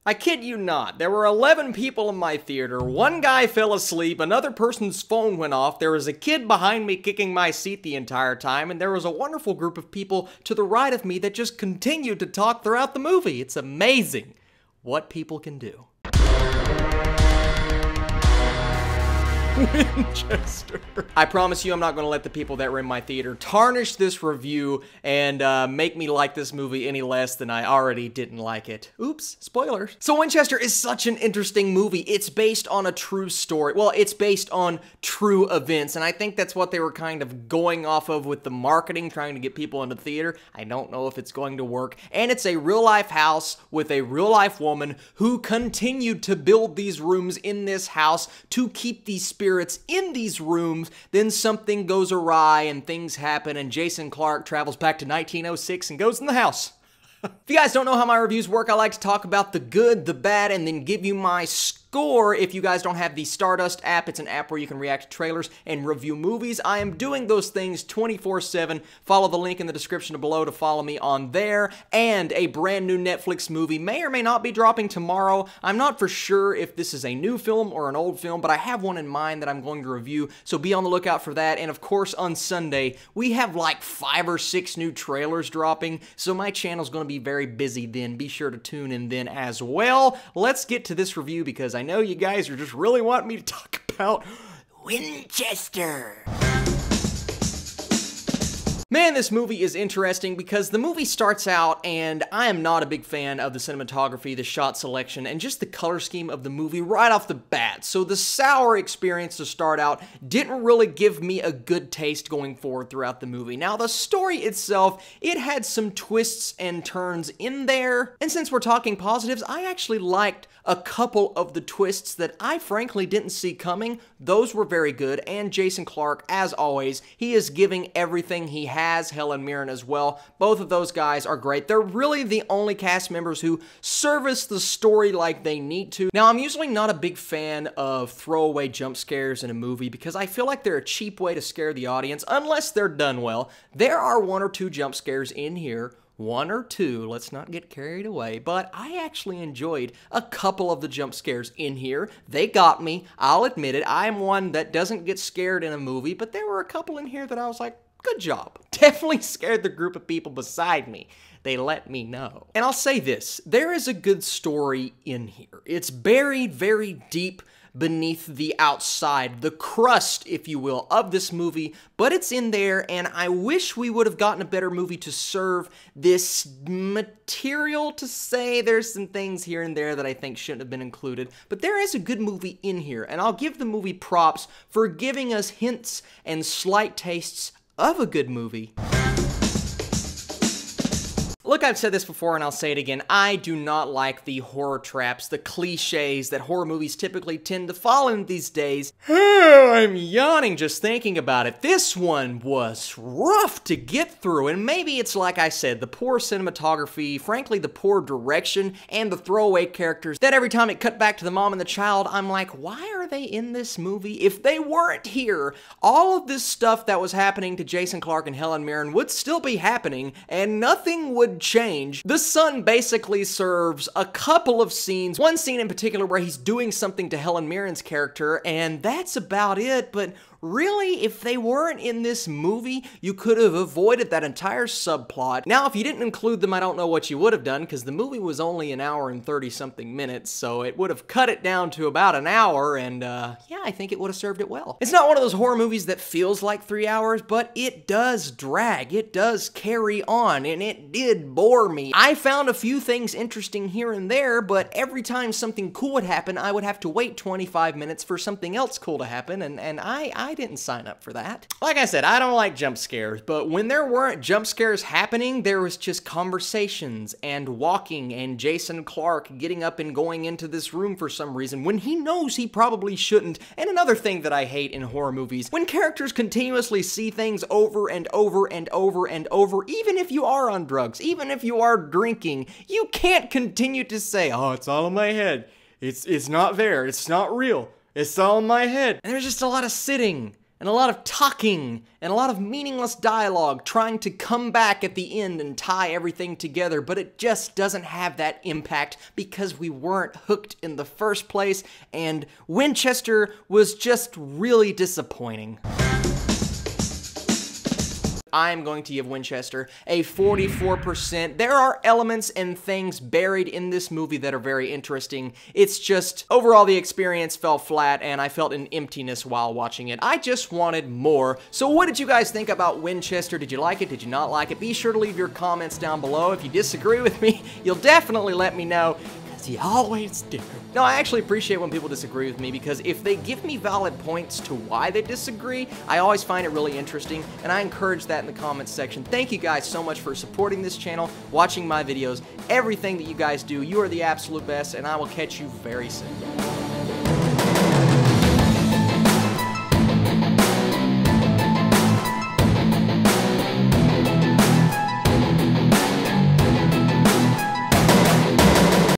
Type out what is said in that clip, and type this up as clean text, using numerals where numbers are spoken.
I kid you not, there were 11 people in my theater, one guy fell asleep, another person's phone went off, there was a kid behind me kicking my seat the entire time, and there was a wonderful group of people to the right of me that just continued to talk throughout the movie. It's amazing what people can do. Winchester. I promise you I'm not going to let the people that were in my theater tarnish this review and make me like this movie any less than I already didn't like it. Oops, spoilers. So Winchester is such an interesting movie. It's based on a true story. Well, it's based on true events, and I think that's what they were kind of going off of with the marketing, trying to get people into theater. I don't know if it's going to work. And it's a real-life house with a real-life woman who continued to build these rooms in this house to keep these spirits in these rooms. Then something goes awry and things happen, and Jason Clarke travels back to 1906 and goes in the house. If you guys don't know how my reviews work, I like to talk about the good, the bad, and then give you my score. If you guys don't have the Stardust app, it's an app where you can react to trailers and review movies. I am doing those things 24/7. Follow the link in the description below to follow me on there. And a brand new Netflix movie may or may not be dropping tomorrow. I'm not for sure if this is a new film or an old film, but I have one in mind that I'm going to review, so be on the lookout for that. And of course, on Sunday, we have like 5 or 6 new trailers dropping, so my channel's going to be very busy then. Be sure to tune in then as well. Let's get to this review because I know you guys are just really wanting me to talk about Winchester. Man, this movie is interesting because the movie starts out, and I am not a big fan of the cinematography, the shot selection, and just the color scheme of the movie right off the bat. So the sour experience to start out didn't really give me a good taste going forward throughout the movie. Now, the story itself, it had some twists and turns in there, and since we're talking positives, I actually liked a couple of the twists that I frankly didn't see coming. Those were very good, and Jason Clarke, as always, he is giving everything he has. Helen Mirren as well. Both of those guys are great. They're really the only cast members who service the story like they need to. Now, I'm usually not a big fan of throwaway jump scares in a movie because I feel like they're a cheap way to scare the audience unless they're done well. There are 1 or 2 jump scares in here. 1 or 2, let's not get carried away, but I actually enjoyed a couple of the jump scares in here. They got me, I'll admit it. I'm one that doesn't get scared in a movie, but there were a couple in here that I was like, good job. Definitely scared the group of people beside me. They let me know. And I'll say this, there is a good story in here. It's buried very deep beneath the outside, the crust, if you will, of this movie, but it's in there, and I wish we would have gotten a better movie to serve this material. To say there's some things here and there that I think shouldn't have been included, but there is a good movie in here, and I'll give the movie props for giving us hints and slight tastes of a good movie. Look, I've said this before and I'll say it again. I do not like the horror traps, the cliches that horror movies typically tend to fall in these days. I'm yawning just thinking about it. This one was rough to get through, and maybe it's like I said, the poor cinematography, frankly the poor direction, and the throwaway characters that every time it cut back to the mom and the child, I'm like, why are they in this movie? If they weren't here, all of this stuff that was happening to Jason Clarke and Helen Mirren would still be happening, and nothing would change. The son basically serves a couple of scenes, one scene in particular where he's doing something to Helen Mirren's character, and that's about it, but really, if they weren't in this movie, you could have avoided that entire subplot. Now, if you didn't include them, I don't know what you would have done, because the movie was only an hour and 30-something minutes, so it would have cut it down to about an hour, and yeah, I think it would have served it well. It's not one of those horror movies that feels like 3 hours, but it does drag, it does carry on, and it did bore me. I found a few things interesting here and there, but every time something cool would happen, I would have to wait 25 minutes for something else cool to happen, and I didn't sign up for that. Like I said, I don't like jump scares, but when there weren't jump scares happening, there was just conversations and walking and Jason Clarke getting up and going into this room for some reason when he knows he probably shouldn't. And another thing that I hate in horror movies, when characters continuously see things over and over and over and over, even if you are on drugs, even if you are drinking, you can't continue to say, oh, it's all in my head. It's not there. It's not real. It's all in my head. And there's just a lot of sitting and a lot of talking, and a lot of meaningless dialogue trying to come back at the end and tie everything together, but it just doesn't have that impact because we weren't hooked in the first place, and Winchester was just really disappointing. I'm going to give Winchester a 44%. There are elements and things buried in this movie that are very interesting. It's just, overall the experience fell flat and I felt an emptiness while watching it. I just wanted more. So what did you guys think about Winchester? Did you like it? Did you not like it? Be sure to leave your comments down below. If you disagree with me, you'll definitely let me know. You always do. No, I actually appreciate when people disagree with me because if they give me valid points to why they disagree, I always find it really interesting, and I encourage that in the comments section. Thank you guys so much for supporting this channel, watching my videos, everything that you guys do. You are the absolute best, and I will catch you very soon.